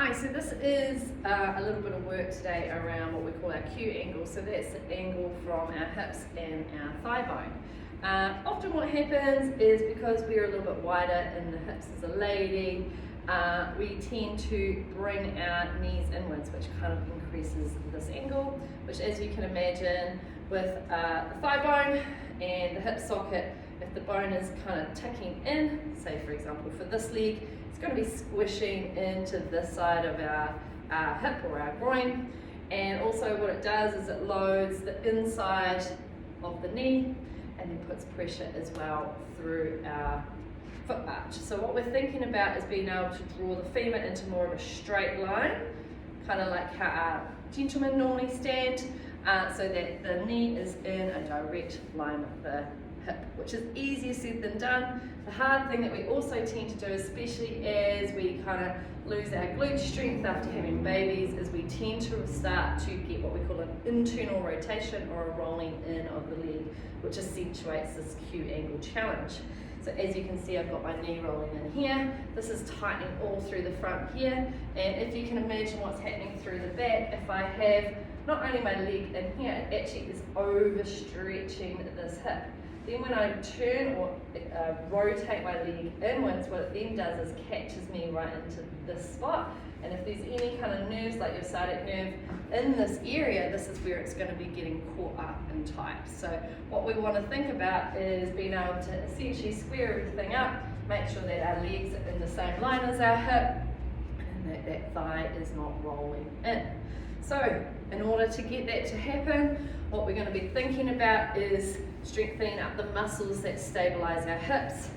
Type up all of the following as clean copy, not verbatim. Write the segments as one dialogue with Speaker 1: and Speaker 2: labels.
Speaker 1: Hi, so this is a little bit of work today around what we call our Q angle. So that's the angle from our hips and our thigh bone. Often what happens is because we're a little bit wider in the hips as a lady, we tend to bring our knees inwards, which kind of increases this angle, which as you can imagine with the thigh bone and the hip socket, if the bone is kind of tucking in, say for example for this leg, it's going to be squishing into this side of our hip or our groin. And also what it does is it loads the inside of the knee and then puts pressure as well through our foot arch. So what we're thinking about is being able to draw the femur into more of a straight line, kind of like how our gentlemen normally stand, so that the knee is in a direct line with the hip, which is easier said than done. The hard thing that we also tend to do, especially as we kind of lose our glute strength after having babies, is we tend to start to get what we call an internal rotation or a rolling in of the leg, which accentuates this Q angle challenge. So as you can see, I've got my knee rolling in here. This is tightening all through the front here. And if you can imagine what's happening through the back, if I have not only my leg in here, it actually is overstretching this hip. Then when I turn or rotate my leg inwards, what it then does is catches me right into this spot. And if there's any kind of nerves like your sciatic nerve in this area, this is where it's going to be getting caught up and tight. So what we want to think about is being able to essentially square everything up, make sure that our legs are in the same line as our hip, and that that thigh is not rolling in. So in order to get that to happen, what we're going to be thinking about is strengthening up the muscles that stabilize our hips,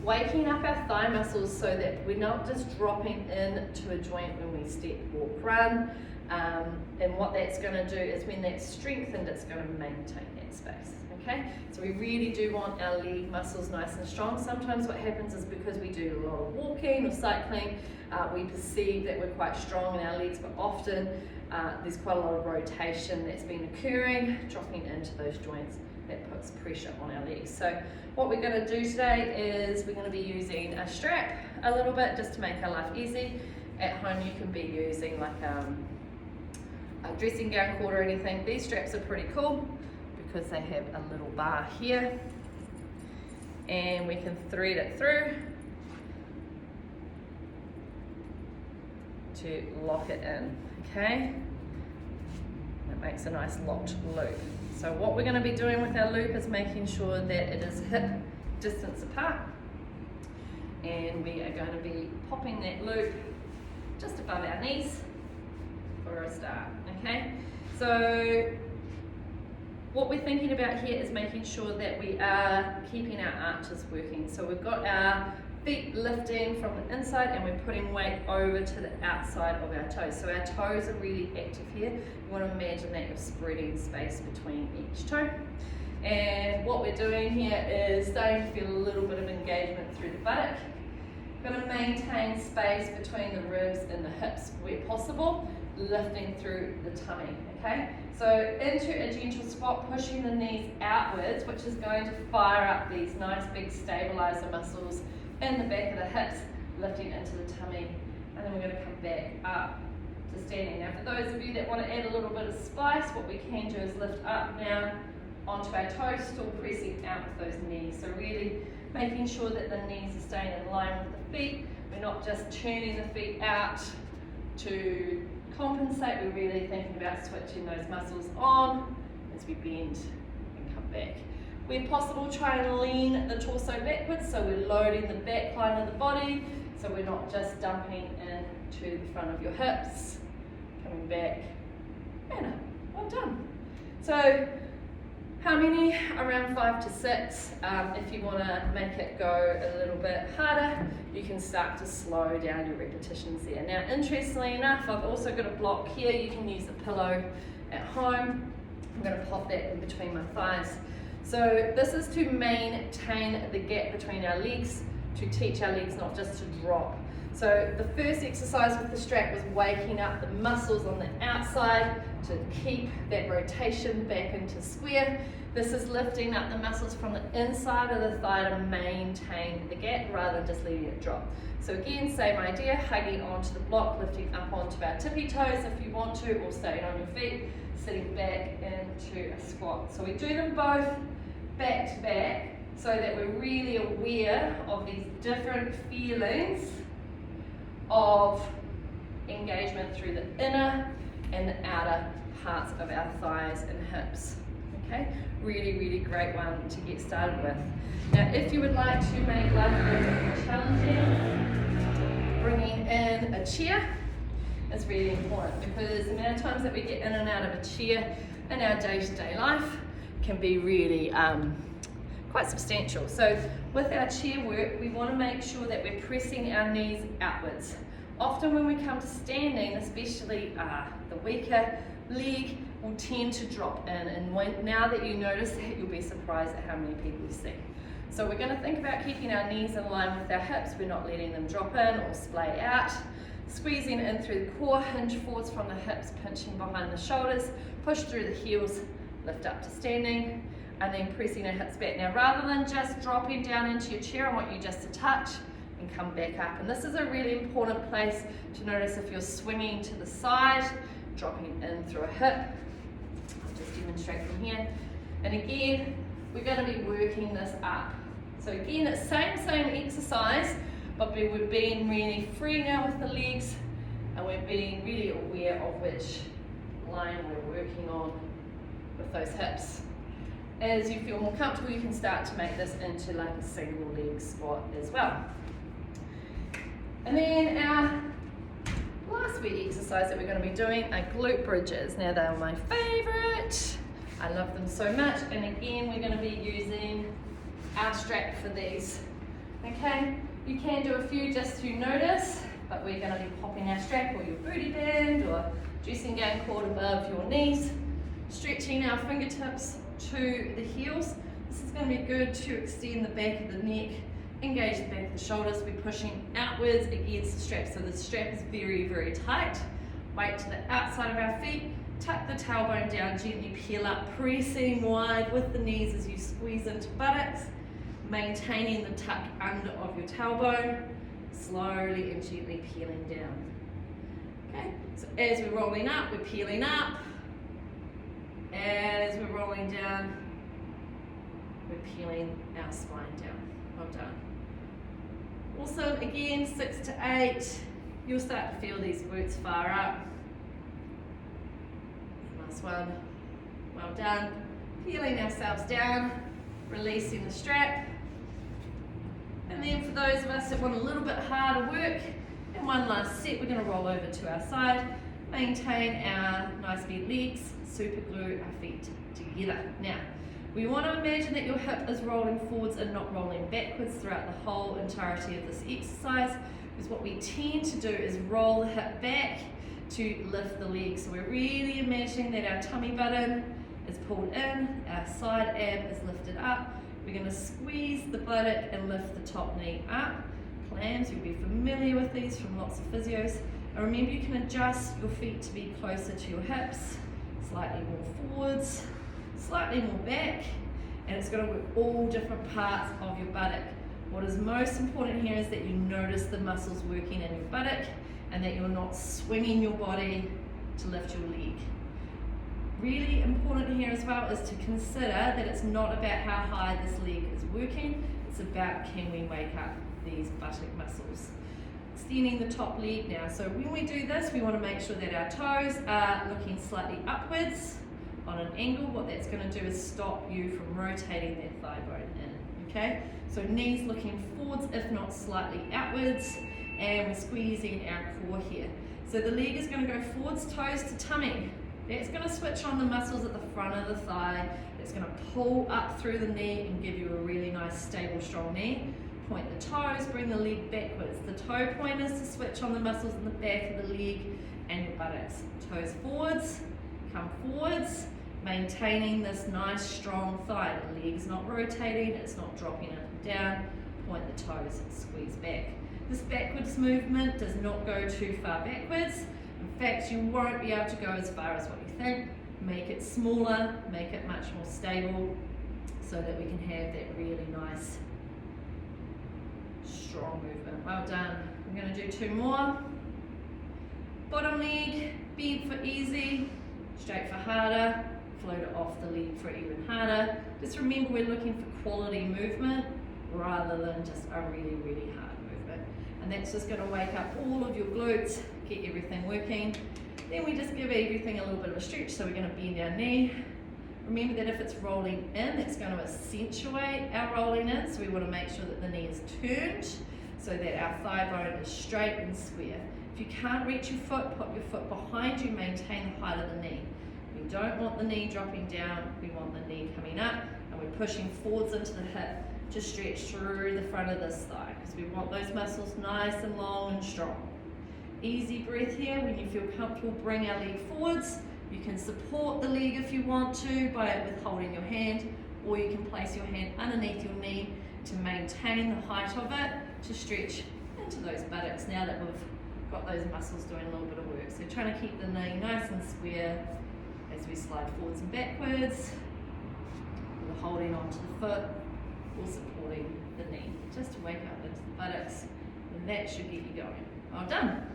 Speaker 1: waking up our thigh muscles so that we're not just dropping into a joint when we step, walk, run. And what that's going to do is when that's strengthened, it's going to maintain that space. Okay, so we really do want our leg muscles nice and strong. Sometimes what happens is because we do a lot of walking or cycling, we perceive that we're quite strong in our legs, but often there's quite a lot of rotation that's been occurring, dropping into those joints that puts pressure on our legs. So what we're going to do today is we're going to be using a strap a little bit just to make our life easy. At home you can be using like a dressing gown cord or anything. These straps are pretty cool because they have a little bar here and we can thread it through to lock it in, okay? It makes a nice locked loop. So what we're going to be doing with our loop is making sure that it is hip distance apart, and we are going to be popping that loop just above our knees for a start, okay? So what we're thinking about here is making sure that we are keeping our arches working. So we've got our feet lifting from the inside and we're putting weight over to the outside of our toes. So our toes are really active here. You want to imagine that you're spreading space between each toe. And what we're doing here is starting to feel a little bit of engagement through the buttock. We're going to maintain space between the ribs and the hips where possible, lifting through the tummy, okay? So into a gentle squat, pushing the knees outwards, which is going to fire up these nice big stabilizer muscles in the back of the hips, lifting into the tummy, and then we're going to come back up to standing. Now for those of you that want to add a little bit of spice, what we can do is lift up now onto our toes, still pressing out with those knees. So really making sure that the knees are staying in line with the feet. We're not just turning the feet out to compensate, we're really thinking about switching those muscles on as we bend and come back. Where possible, try and lean the torso backwards, so we're loading the back line of the body, so we're not just dumping into the front of your hips, coming back, and up. Well done. So how many? Around 5 to 6. If you want to make it go a little bit harder, you can start to slow down your repetitions there. Now, interestingly enough, I've also got a block here. You can use a pillow at home. I'm going to pop that in between my thighs. So this is to maintain the gap between our legs, to teach our legs not just to drop. So the first exercise with the strap was waking up the muscles on the outside to keep that rotation back into square. This is lifting up the muscles from the inside of the thigh to maintain the gap rather than just letting it drop. So again, same idea, hugging onto the block, lifting up onto our tippy toes if you want to, or staying on your feet, sitting back into a squat. So we do them both back to back so that we're really aware of these different feelings of engagement through the inner and the outer parts of our thighs and hips. Okay, really, really great one to get started with. Now, if you would like to make life a little bit more challenging, bringing in a chair is really important, because the amount of times that we get in and out of a chair in our day-to-day life can be really quite substantial. So with our chair work, we want to make sure that we're pressing our knees outwards. Often when we come to standing, especially the weaker leg will tend to drop in, and now that you notice that, you'll be surprised at how many people you see. So we're going to think about keeping our knees in line with our hips. We're not letting them drop in or splay out. Squeezing in through the core, hinge forwards from the hips, pinching behind the shoulders, push through the heels, lift up to standing, and then pressing our hips back. Now, rather than just dropping down into your chair, I want you just to touch and come back up. And this is a really important place to notice if you're swinging to the side, dropping in through a hip. I'll just demonstrate from here. And again, we're going to be working this up. So again, it's same exercise, but we're being really free now with the legs, and we're being really aware of which line we're working on with those hips. As you feel more comfortable, you can start to make this into like a single leg squat as well. And then our last week exercise that we're going to be doing are glute bridges. Now, they're my favorite. I love them so much. And again, we're going to be using our strap for these. Okay, you can do a few just to notice, but we're going to be popping our strap or your booty band or dressing gown cord above your knees, stretching our fingertips to the heels. This is going to be good to extend the back of the neck, engage the back of the shoulders. We're pushing outwards against the strap, so the strap is very, very tight. Weight to the outside of our feet, tuck the tailbone down, gently peel up, pressing wide with the knees as you squeeze into buttocks, maintaining the tuck under of your tailbone, slowly and gently peeling down. Okay, so as we're rolling up, we're peeling up. As we're rolling down, we're peeling our spine down. Well done. Awesome. Again, 6 to 8. You'll start to feel these glutes far up. Last one. Well done. Peeling ourselves down, releasing the strap. And then for those of us that want a little bit harder work, in one last set, we're going to roll over to our side, maintain our nice bent legs, super glue our feet together. Now, we want to imagine that your hip is rolling forwards and not rolling backwards throughout the whole entirety of this exercise, because what we tend to do is roll the hip back to lift the legs. So we're really imagining that our tummy button is pulled in, our side ab is lifted up. We're going to squeeze the buttock and lift the top knee up. Clams, you'll be familiar with these from lots of physios. And remember, you can adjust your feet to be closer to your hips, slightly more forwards, slightly more back, and it's going to work all different parts of your buttock. What is most important here is that you notice the muscles working in your buttock and that you're not swinging your body to lift your leg. Really important here as well is to consider that it's not about how high this leg is working, it's about can we wake up these buttock muscles. Extending the top leg now. So when we do this, we want to make sure that our toes are looking slightly upwards on an angle. What that's going to do is stop you from rotating that thigh bone in. Okay? So knees looking forwards, if not slightly outwards, and we're squeezing our core here. So the leg is going to go forwards, toes to tummy. That's going to switch on the muscles at the front of the thigh. It's going to pull up through the knee and give you a really nice, stable, strong knee. Point the toes, bring the leg backwards. The toe point is to switch on the muscles in the back of the leg and your buttocks. Toes forwards, come forwards, maintaining this nice, strong thigh. The leg's not rotating, it's not dropping up and down. Point the toes and squeeze back. This backwards movement does not go too far backwards. In fact, you won't be able to go as far as what you think. Make it smaller, make it much more stable so that we can have that really nice, strong movement. Well done. I'm going to do 2 more. Bottom leg, bend for easy, straight for harder, float it off the leg for even harder. Just remember we're looking for quality movement rather than just a really, really hard movement. And that's just going to wake up all of your glutes, get everything working. Then we just give everything a little bit of a stretch, so we're going to bend our knee. Remember that if it's rolling in, it's going to accentuate our rolling in, so we want to make sure that the knee is turned so that our thigh bone is straight and square. If you can't reach your foot, put your foot behind you, maintain the height of the knee. We don't want the knee dropping down, we want the knee coming up, and we're pushing forwards into the hip to stretch through the front of this thigh, because we want those muscles nice and long and strong. Easy breath here. When you feel comfortable, bring our leg forwards. You can support the leg if you want to by withholding your hand, or you can place your hand underneath your knee to maintain the height of it, to stretch into those buttocks now that we've got those muscles doing a little bit of work. So trying to keep the knee nice and square as we slide forwards and backwards. We're holding onto the foot or supporting the knee, just to wake up into the buttocks, and that should get you going. Well done.